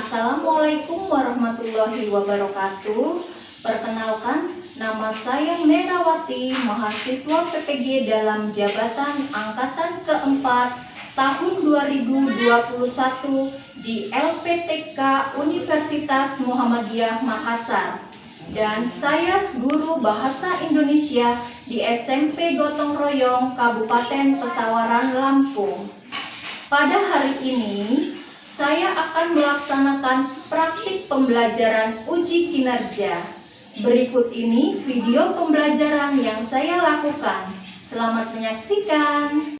Assalamualaikum warahmatullahi wabarakatuh. Perkenalkan, nama saya Merawati, mahasiswa PPG dalam jabatan angkatan keempat tahun 2021 di LPTK Universitas Muhammadiyah Makassar. Dan saya guru Bahasa Indonesia di SMP Gotong Royong, Kabupaten Pesawaran, Lampung. Pada hari ini, saya akan melaksanakan praktik pembelajaran uji kinerja. Berikut ini video pembelajaran yang saya lakukan. Selamat menyaksikan.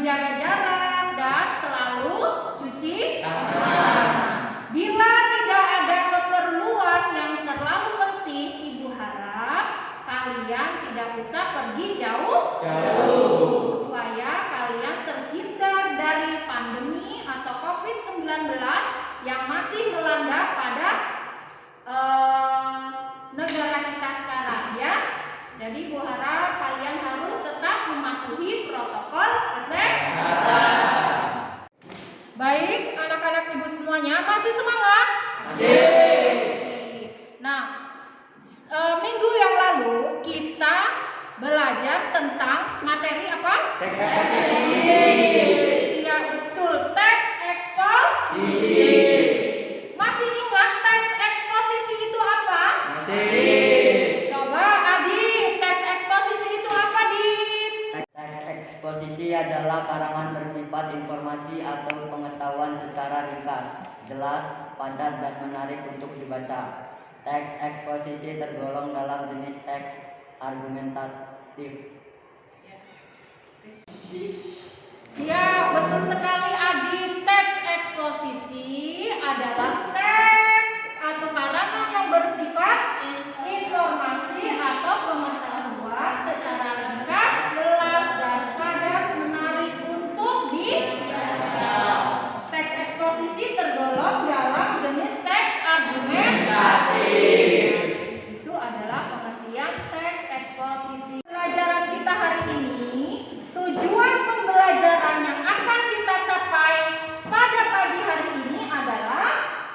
menjaga jarak, dan selalu cuci tangan. Bila tidak ada keperluan yang terlalu penting, Ibu harap kalian tidak usah pergi jauh supaya kalian terhindar dari pandemi atau COVID-19 yang masih melanda pada negara kita sekarang ya. Jadi Ibu harap kalian harus tetap mematuhi protokol kesehatan. Baik, anak-anak Ibu semuanya masih semangat? Nah, minggu yang lalu kita belajar tentang materi apa? Teks eksposisi. Iya betul, teks eksposisi. Masih ingat teks eksposisi itu apa? Masih. Coba Adit, teks eksposisi itu apa, Dit? Teks eksposisi adalah karangan bersifat informasi atau pengetahuan secara ringkas, jelas, padat, dan menarik untuk dibaca. Teks eksposisi tergolong dalam jenis teks argumentatif. Ya, betul sekali Adit. Teks eksposisi adalah teks atau karangan yang bersifat informasi atau pengetahuan secara ringkas, jelas, dan padat, menarik untuk dibaca. Teks eksposisi tergolong dalam jenis teks argumentatif. Itu adalah pengertian teks eksposisi. Pelajaran kita hari ini, tujuan pembelajaran yang akan kita capai pada pagi hari ini adalah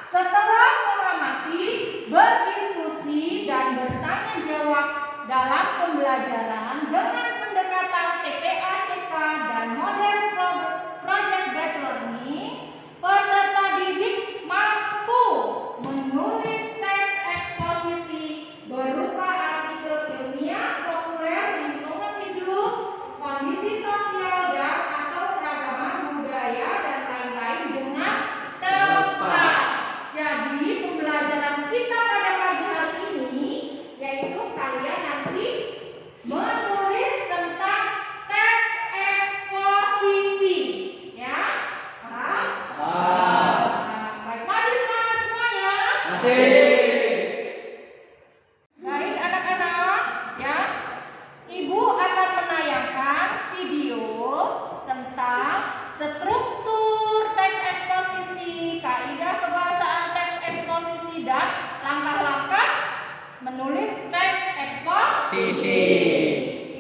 setelah mengamati, berdiskusi, dan bertanya jawab dalam pembelajaran dengan pendekatan TPA-CK dan model project based learning, peserta didik mampu menulis teks eksposisi berupa artikel ilmiah, populer, lingkungan hidup, kondisi sosial, dan atau keragaman budaya dan lain-lain dengan tepat. Jadi pembelajaran kita pada pagi hari ini yaitu kalian nanti menulis tentang teks eksposisi, ya? Paham? Baik, masih semangat semuanya? Baik anak-anak, ya. Ibu akan menayangkan video tentang struktur teks eksposisi, kaidah kebahasaan teks eksposisi, dan langkah-langkah menulis teks eksposisi.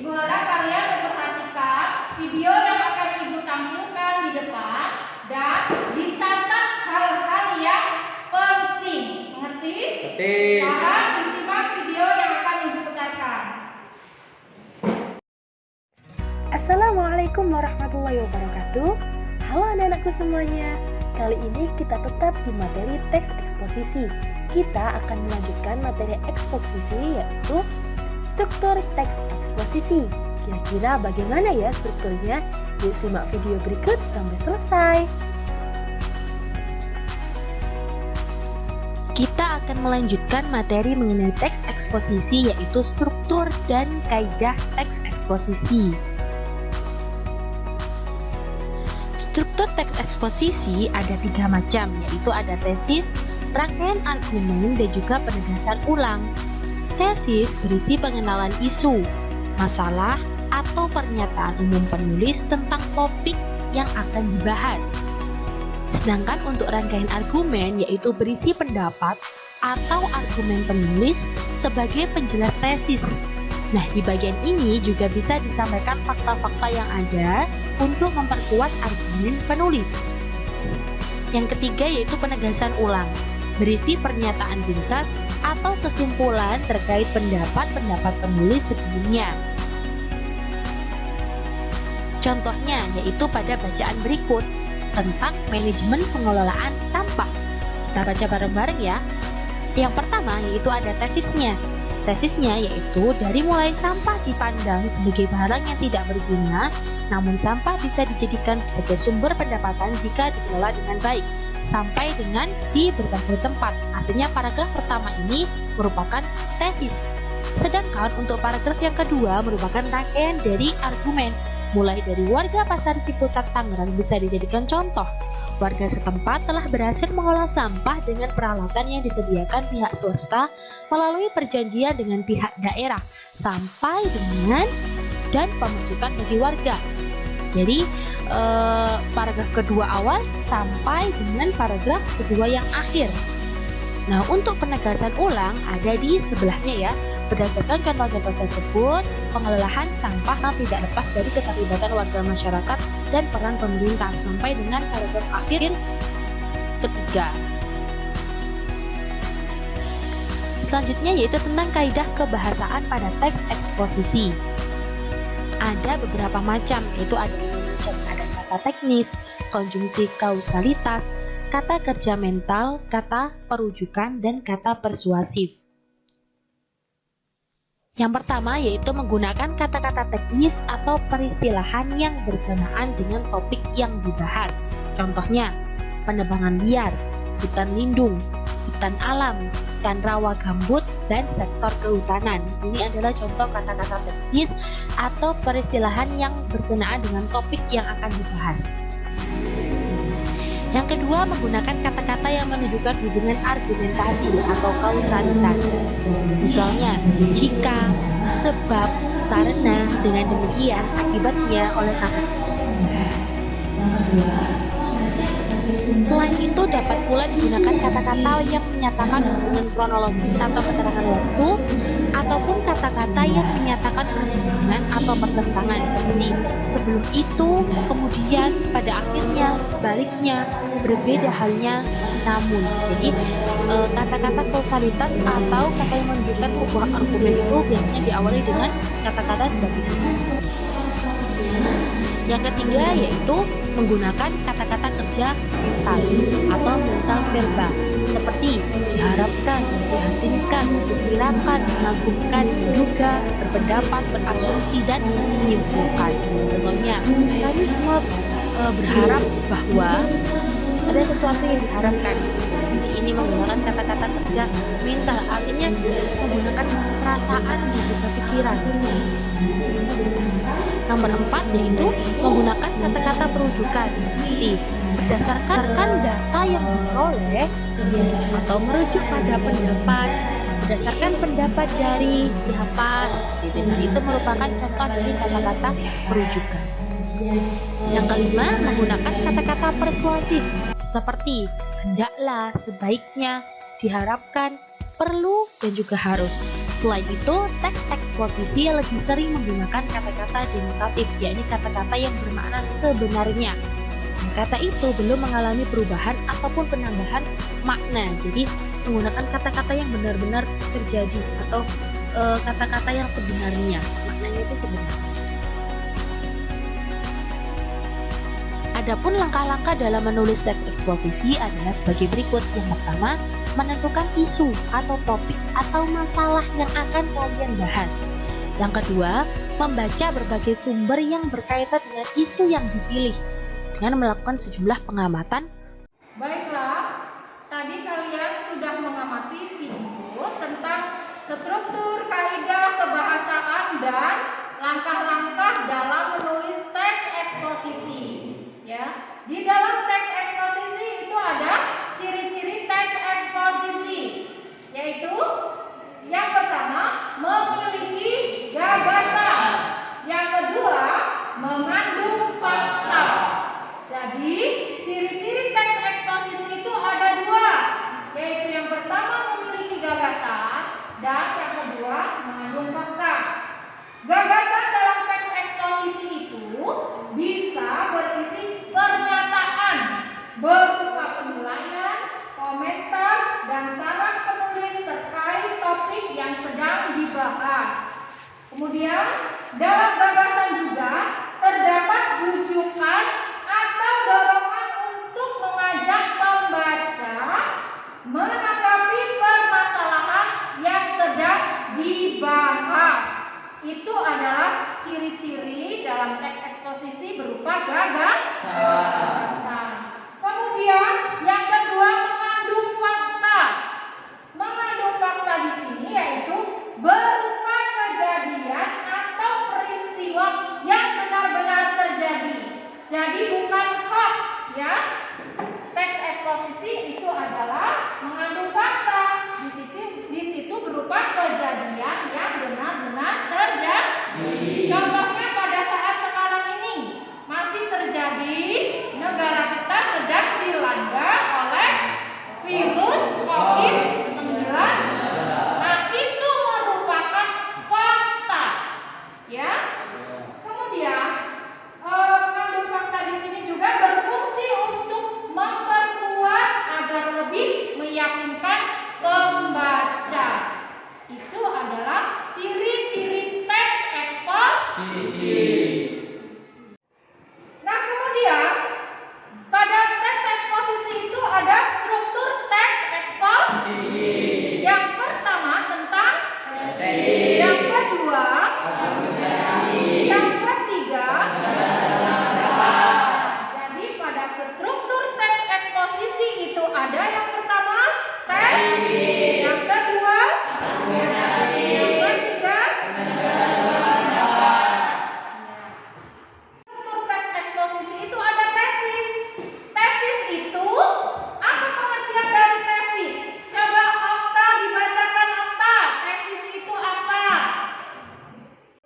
Ibu harap kalian memperhatikan video yang akan Ibu tampilkan di depan dan dicatat hal-hal yang penting. Mengerti? Sekarang disimak video yang akan Ibu putarkan. Assalamualaikum warahmatullahi wabarakatuh. Halo anak-anakku semuanya. Kali ini kita tetap di materi teks eksposisi. Kita akan melanjutkan materi eksposisi yaitu struktur teks eksposisi. Kira-kira bagaimana ya strukturnya? Yuk simak video berikut sampai selesai. Kita akan melanjutkan materi mengenai teks eksposisi yaitu struktur dan kaidah teks eksposisi. Struktur teks eksposisi ada 3 macam, yaitu ada tesis, rangkaian argumen, dan juga penegasan ulang. Tesis berisi pengenalan isu, masalah, atau pernyataan umum penulis tentang topik yang akan dibahas. Sedangkan untuk rangkaian argumen yaitu berisi pendapat atau argumen penulis sebagai penjelas tesis. Nah, di bagian ini juga bisa disampaikan fakta-fakta yang ada untuk memperkuat argumen penulis. Yang ketiga yaitu penegasan ulang, berisi pernyataan ringkas atau kesimpulan terkait pendapat-pendapat penulis sebelumnya. Contohnya yaitu pada bacaan berikut tentang manajemen pengelolaan sampah. Kita baca bareng-bareng ya. Yang pertama yaitu ada tesisnya. Tesisnya yaitu dari mulai sampah dipandang sebagai barang yang tidak berguna, namun sampah bisa dijadikan sebagai sumber pendapatan jika dikelola dengan baik, sampai dengan di berbagai tempat. Artinya paragraf pertama ini merupakan tesis. Sedangkan untuk paragraf yang kedua merupakan rangkaian dari argumen. Mulai dari warga Pasar Ciputat Tangerang bisa dijadikan contoh. Warga setempat telah berhasil mengolah sampah dengan peralatan yang disediakan pihak swasta melalui perjanjian dengan pihak daerah sampai dengan dan pemasukan bagi warga. Jadi paragraf kedua awal sampai dengan paragraf kedua yang akhir. Nah, untuk penegasan ulang ada di sebelahnya ya. Berdasarkan contoh-contoh tersebut, pengelolaan sampah tidak lepas dari keterlibatan warga masyarakat dan peran pemerintah sampai dengan paragraf akhir ketiga. Selanjutnya yaitu tentang kaidah kebahasaan pada teks eksposisi. Ada beberapa macam, yaitu ada kata teknis, konjungsi kausalitas, kata kerja mental, kata perujukan, dan kata persuasif. Yang pertama yaitu menggunakan kata-kata teknis atau peristilahan yang berkenaan dengan topik yang dibahas. Contohnya, penebangan liar, hutan lindung, hutan alam, hutan rawa gambut, dan sektor kehutanan. Ini adalah contoh kata-kata teknis atau peristilahan yang berkenaan dengan topik yang akan dibahas. Yang kedua, menggunakan kata-kata yang menunjukkan hubungan argumentasi atau kausalitas. Misalnya, jika, sebab, karena, dengan demikian, akibatnya, oleh karena itu. Selain itu, dapat pula digunakan kata-kata yang menyatakan hubungan kronologis atau keterangan waktu, ataupun kata-kata yang menyatakan hubungan atau pertentangan seperti sebelum itu, kemudian, pada akhirnya, sebaliknya, berbeda halnya, namun. Jadi kata-kata kausalitas atau kata yang menunjukkan sebuah argumen itu biasanya diawali dengan kata-kata sebagai ini. Yang ketiga yaitu menggunakan kata-kata kerja mental atau mental verba seperti diharapkan, diyakinkan, diperkirakan, mengagumkan, diduga, berpendapat, berasumsi, dan menyimpulkan. Contohnya, kami semua berharap bahwa ada sesuatu yang diharapkan. Jadi ini menggunakan kata-kata kerja mental, artinya menggunakan perasaan dan juga pikiran. Nomor 4 yaitu menggunakan kata-kata perujukan seperti berdasarkan data yang diperoleh atau merujuk pada pendapat, berdasarkan pendapat dari siapa, seperti itu. Nah, itu merupakan contoh dari kata-kata perujukan. Yang kelima, menggunakan kata-kata persuasif seperti hendaklah, sebaiknya, diharapkan, perlu, dan juga harus. Selain itu, teks eksposisi lebih sering menggunakan kata-kata denotatif, yakni kata-kata yang bermakna sebenarnya. Kata itu belum mengalami perubahan ataupun penambahan makna. Jadi, menggunakan kata-kata yang benar-benar terjadi atau kata-kata yang sebenarnya. Maknanya itu sebenarnya. Adapun langkah-langkah dalam menulis teks eksposisi adalah sebagai berikut. Yang pertama, menentukan isu atau topik atau masalah yang akan kalian bahas. Yang kedua, membaca berbagai sumber yang berkaitan dengan isu yang dipilih dengan melakukan sejumlah pengamatan. Baiklah, tadi kalian sudah mengamati video tentang struktur, kaidah, kebahasaan, dan langkah-langkah dalam menulis teks eksposisi. Ya, di dalam teks eksposisi itu ada ciri-ciri teks eksposisi, yaitu yang pertama memiliki gagasan, yang kedua mengandung fakta. Jadi ciri-ciri teks eksposisi itu ada dua, yaitu yang pertama memiliki gagasan dan yang kedua mengandung fakta. Gagasan dalam teks eksposisi itu bisa berisi pernyataan berupa penilaian, komentar, dan saran penulis terkait topik yang sedang dibahas. Kemudian, dalam gagasan juga terdapat rujukan atau dorongan untuk mengajak pembaca menanggapi permasalahan yang sedang dibahas. Itu adalah ciri-ciri dalam teks eksposisi berupa gagasan. Kemudian yang kedua mengandung fakta. Mengandung fakta di sini yaitu berupa kejadian atau peristiwa yang benar-benar bukan hoax ya. Teks eksposisi itu adalah mengandung fakta. Di situ berupa kejadian yang benar-benar terjadi. Contohnya pada saat sekarang ini masih terjadi, negara kita sedang dilanda oleh virus COVID-19. Nah, itu merupakan fakta ya. Kemudian mengandung fakta di sini juga berfungsi untuk memperkuat agar lebih meyakinkan pembaca. Itu adalah ciri-ciri teks eksposisi. Nah, kemudian pada teks eksposisi itu ada struktur teks eksposisi. Yang pertama tentang tesis, yang kedua yang ketiga. Jadi pada struktur teks eksposisi itu ada yang pertama tesis, yang kedua yang ketiga. Struktur teks eksposisi itu ada tesis. Tesis itu apa pengertian dari tesis? Coba Okta dibacakan Okta. Tesis itu apa?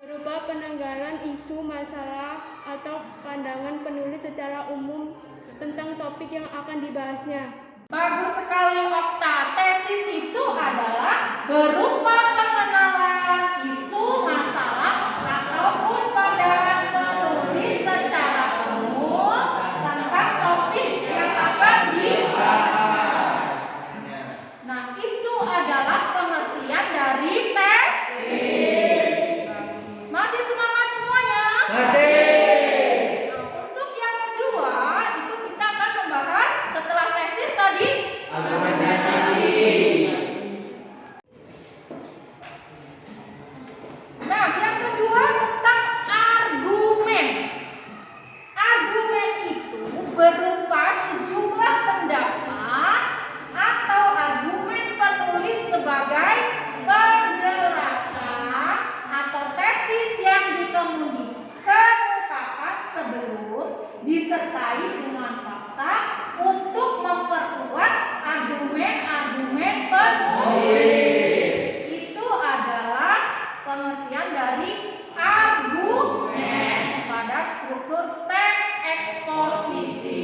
Berupa penanggalan isu, masalah, atau pandangan penulis secara umum tentang topik yang akan dibahasnya. Bagus sekali Okta. Tesis itu adalah berupa pengenalan isu, masalah, ataupun pandangan penulis secara umum tentang topik yang akan dibahas. Nah, itu adalah pengertian dari tesis. Masih semangat semuanya? Masih. Nah, untuk yang kedua itu kita akan membahas setelah tesis tadi argumentasi. Nah, yang kedua tentang argumen. Argumen itu berupa sejumlah pendapat atau argumen penulis sebagai penjelasan atau tesis yang dikemukakan sebelum disertai dengan fakta untuk memperkuat argumen-argumen penulis. Itu adalah pengertian dari argumen pada struktur teks eksposisi.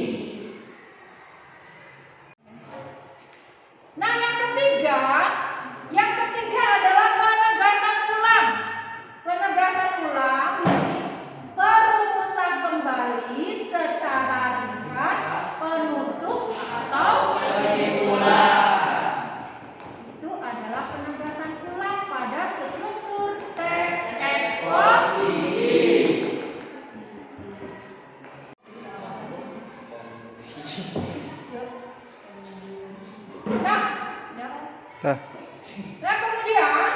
Nah, yang ketiga adalah penegasan ulang. Penegasan ulang di sini perumusan kembali secara ringkas, penutup atau kesimpulan. Itu adalah penegasan ulang pada struktur teks eksposisi. Nah, kemudian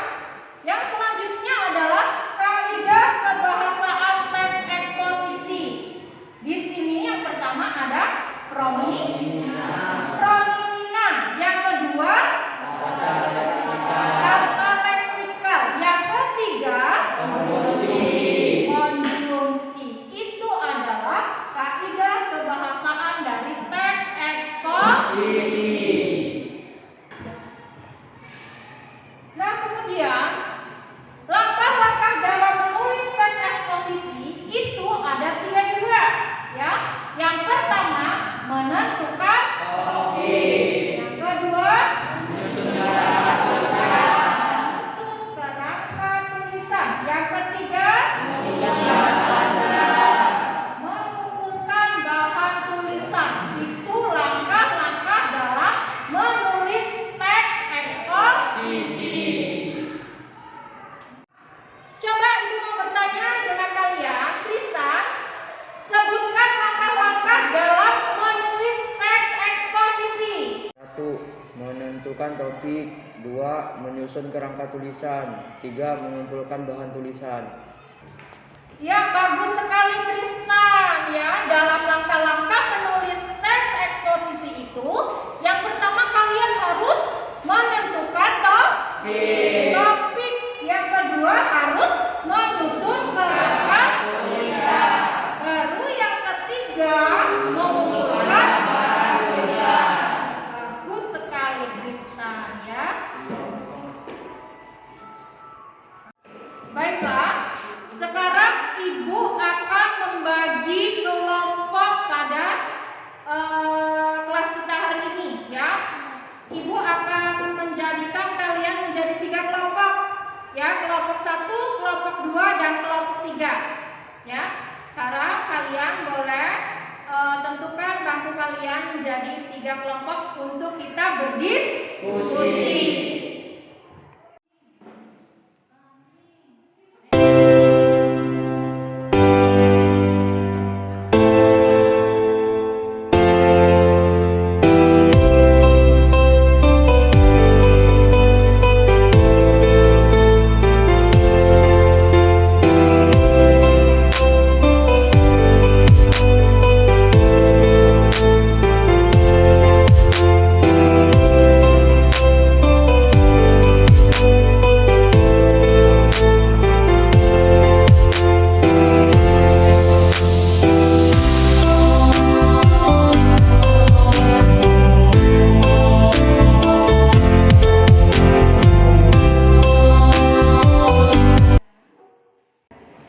yang selanjutnya adalah kaidah kebahasaan teks eksposisi. Di sini yang pertama ada promimina. Yang kedua kata leksikal. Yang ketiga konjungsi. Itu adalah kaidah kebahasaan dari teks eksposisi. Nah, kemudian langkah-langkah dalam menulis teks eksposisi itu ada 3 juga, ya. Yang pertama menentukan topik. Yang kedua menyusun kerangka tulisan. Yang ketiga mengumpulkan bahan tulisan. Itu langkah-langkah dalam menulis teks eksposisi. Coba Ibu mau bertanya dengan kalian, Tristan, sebutkan langkah-langkah dalam menulis teks eksposisi. 1. Menentukan topik. 2. Menyusun kerangka tulisan. 3. Mengumpulkan bahan tulisan. Ya, bagus sekali Tristan ya. Dalam langkah-langkah menulis teks eksposisi itu, yang pertama kalian harus menentukan topik. Yang kedua harus menyusun kerangka tulisan. Baru yang ketiga mengumpulkan bagus sekali Tristan ya. Baiklah, sekarang Ibu akan membagi kelompok pada kelas kita hari ini ya. Ibu akan menjadikan kalian menjadi 3 kelompok ya, kelompok 1, kelompok 2, dan kelompok 3 ya. Sekarang kalian boleh tentukan bangku kalian menjadi 3 kelompok untuk kita berdiskusi.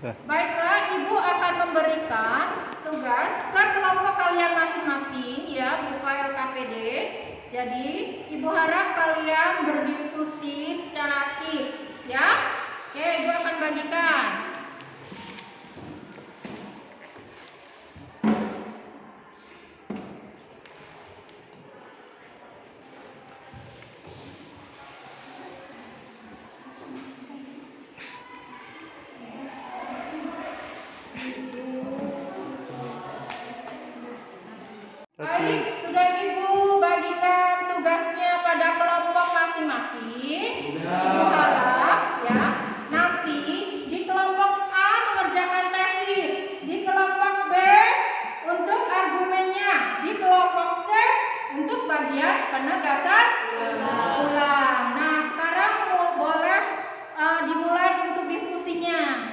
Baiklah, Ibu akan memberikan tugas ke kelompok kalian masing-masing ya, berupa LKPD. Jadi, Ibu harap kalian berdiskusi secara aktif ya. Oke, Ibu akan bagikan. Baik, sudah Ibu bagikan tugasnya pada kelompok masing-masing. Ibu harap ya, nanti di kelompok A mengerjakan tesis, di kelompok B untuk argumennya, di kelompok C untuk bagian penegasan ulang. Nah, sekarang boleh dimulai untuk diskusinya.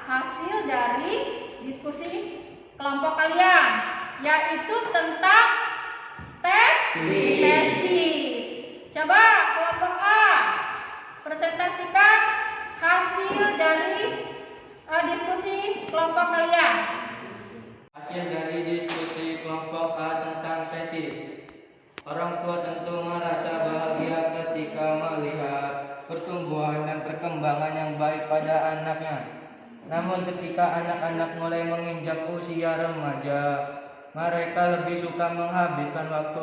hasil dari diskusi kelompok kalian, yaitu tentang tesis. Coba kelompok A presentasikan hasil dari diskusi kelompok kalian. Hasil dari diskusi kelompok A tentang tesis. Orang tua tentu merasa bahagia ketika melihat pertumbuhan dan perkembangan yang baik pada anaknya. Namun ketika anak-anak mulai menginjak usia remaja, mereka lebih suka menghabiskan waktu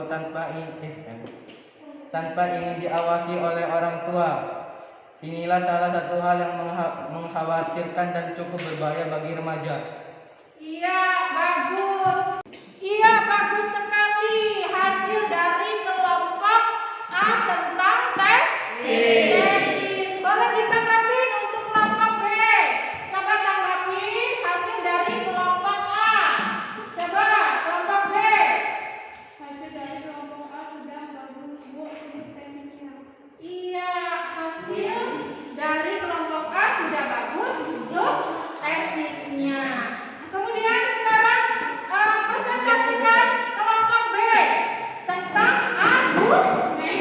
tanpa ingin diawasi oleh orang tua. Inilah salah satu hal yang mengkhawatirkan dan cukup berbahaya bagi remaja. Iya, bagus sekali hasil dari kelompok A tentang tesis. Boleh ditanggapi untuk kelompok B. Coba tanggapi hasil dari kelompok A. Coba kelompok B. Hasil dari kelompok A sudah bagus, Bu, untuk tesisnya. Iya, hasil dari kelompok A sudah bagus untuk tesisnya. Kemudian sekarang presentasikan kelompok B tentang argumen.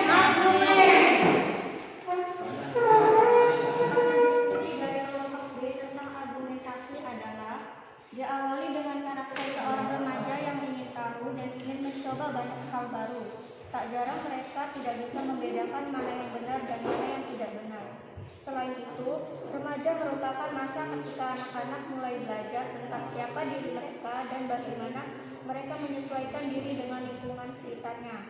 Dari kelompok B tentang argumentasi adalah diawali dengan karakter seorang remaja yang ingin tahu dan ingin mencoba banyak hal baru. Tak jarang mereka tidak bisa membedakan mana yang benar dan mana yang tidak benar. Selain itu, remaja merupakan masa ketika anak-anak mulai belajar tentang siapa diri mereka dan bagaimana mereka menyesuaikan diri dengan lingkungan sekitarnya.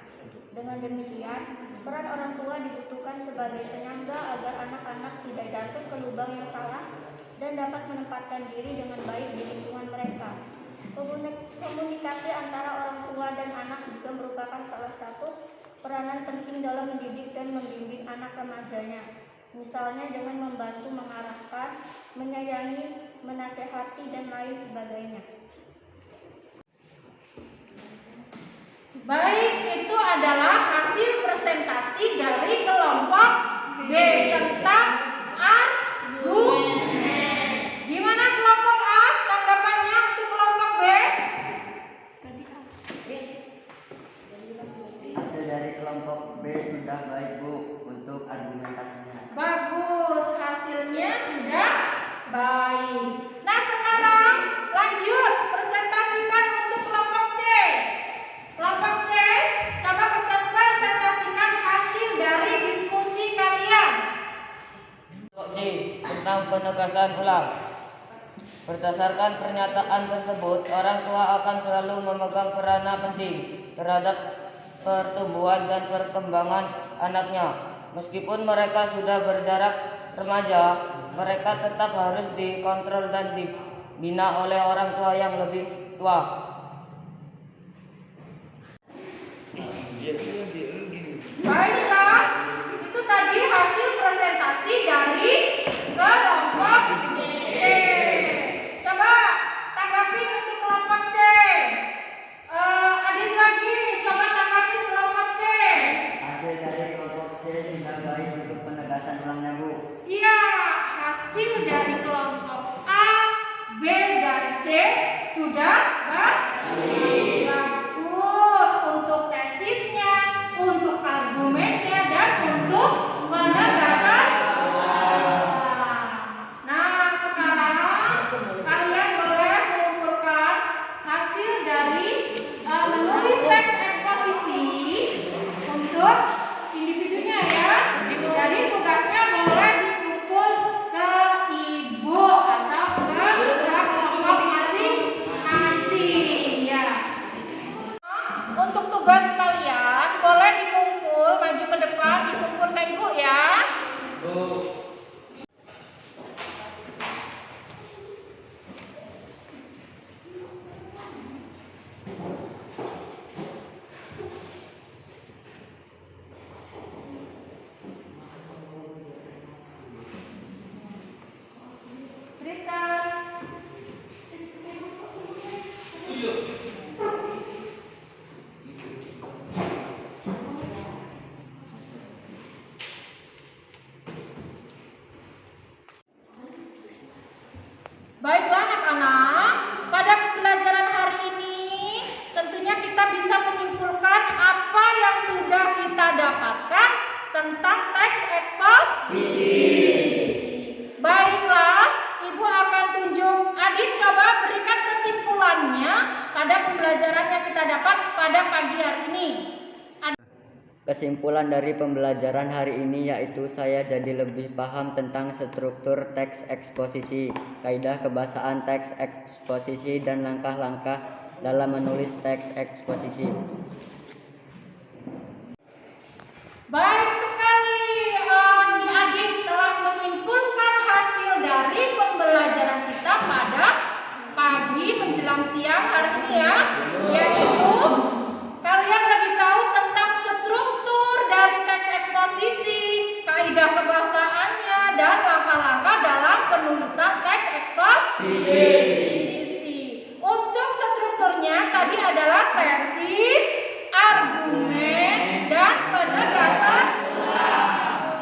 Dengan demikian, peran orang tua dibutuhkan sebagai penyangga agar anak-anak tidak jatuh ke lubang yang salah dan dapat menempatkan diri dengan baik di lingkungan mereka. Komunikasi antara orang tua dan anak juga merupakan salah satu peranan penting dalam mendidik dan membimbing anak remajanya. Misalnya dengan membantu mengarahkan, menyayangi, menasehati, dan lain sebagainya. Baik, itu adalah hasil presentasi dari kelompok B tentang argumen. Gimana kelompok A tanggapannya untuk kelompok B? Hasil dari kelompok B sudah baik, Bu, untuk argumentasinya. Bagus, hasilnya sudah baik. Nah, sekarang lanjut presentasikan untuk kelompok C. Kelompok C, coba presentasikan hasil dari diskusi kalian. Kelompok C tentang penegasan ulang. Berdasarkan pernyataan tersebut, orang tua akan selalu memegang peranan penting terhadap pertumbuhan dan perkembangan anaknya. Meskipun mereka sudah berjarak remaja, mereka tetap harus dikontrol dan dibina oleh orang tua yang lebih tua. Baiklah, itu tadi hasil presentasi dari kelompok C. Coba tanggapi untuk kelompok C. Adik lagi, coba tanggapi kelompok C. Hasil dari kelompok C sudah baik untuk penegasan ulangnya, Bu. Iya, hasil dari kelompok A, B, dan C sudah baik. Bagus untuk tesisnya, untuk argumennya, dan untuk penegasan ulang. Nah, sekarang kalian boleh mengumpulkan hasil dari menulis teks eksposisi untuk individunya ya. Jadi tugasnya boleh dikumpul ke ibu atau ke kelompok masing-masing ya. Untuk tugas kalian boleh dikumpul, maju ke depan, dikumpul ke ibu ya. Tristan. Baiklah anak-anak, pada pembelajaran hari ini tentunya kita bisa menyimpulkan apa yang sudah kita dapatkan tentang teks eksposisi. Baiklah, Ibu akan tunjuk. Adit, coba berikan kesimpulannya pada pembelajaran yang kita dapat pada pagi hari ini. Kesimpulan dari pembelajaran hari ini yaitu saya jadi lebih paham tentang struktur teks eksposisi, kaidah kebahasaan teks eksposisi, dan langkah-langkah dalam menulis teks eksposisi. Baik sekali, si Adit telah menyimpulkan hasil dari pembelajaran kita pada pagi menjelang siang hari ini ya, yaitu kalian lebih tahu tentang struktur dari teks eksposisi, kaidah kebahasaannya, dan langkah-langkah dalam penulisan teks eksposisi. Untuk strukturnya tadi adalah tesis, argumen, dan penegasan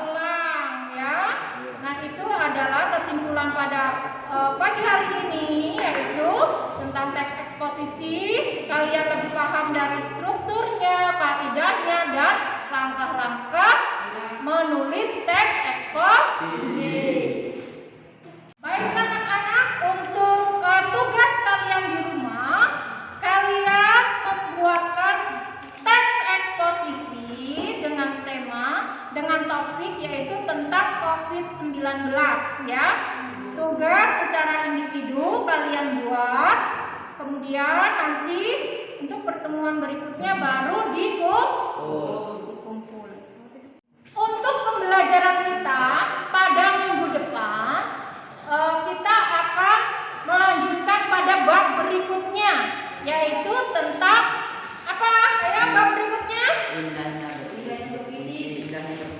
ulang ya. Nah, itu adalah kesimpulan pada pagi hari ini, yaitu tentang teks eksposisi. Kalian lebih paham dari strukturnya, kaidahnya, dan langkah-langkah menulis teks eksposisi. Baik anak-anak, untuk tugas kalian di rumah, kalian membuatkan teks eksposisi dengan tema, dengan topik yaitu tentang COVID-19 ya. Tugas secara individu kalian buat, kemudian nanti untuk pertemuan berikutnya baru dikumpul. Untuk pembelajaran kita pada minggu depan, kita akan melanjutkan pada bab berikutnya, yaitu tentang apa ya bab berikutnya?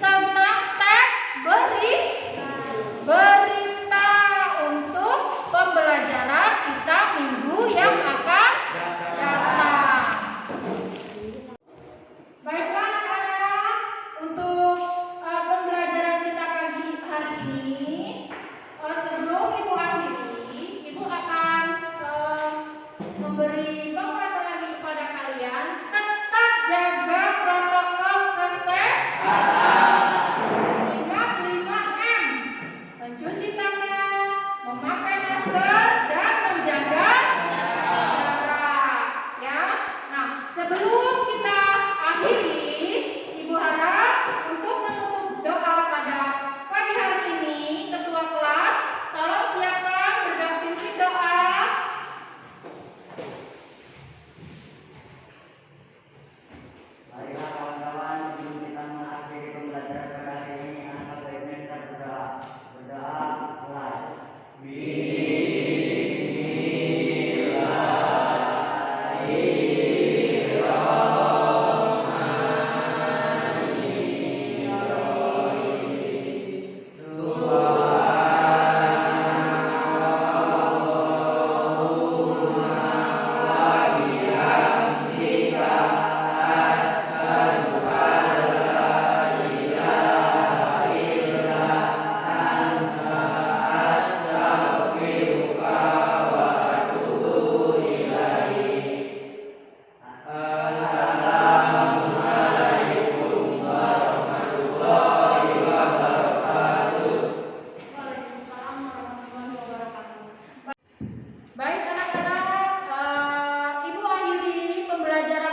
Tentang teks berita untuk pembelajaran kita minggu yang akan datang. Baiklah anak-anak, untuk pembelajaran kita pagi hari ini, sebelum Ibu akhiri, Ibu akan memberi penguatan lagi kepada kalian. Tetap jaga protokol kesehatan. Ingat 5M: mencuci tangan, memakai masker, dan menjaga jarak. Ya. Nah, sebelum kita akhiri, Ibu harap untuk menutup doa pada pagi hari ini, ketua kelas tolong siapkan berdampingi doa. Baiklah kawan-kawan, sebelum kita mengakhiri pembelajaran pada hari ini, alangkah baiknya kita berdoa. Berdoa mulai. Baik anak-anak, Ibu akhiri pembelajaran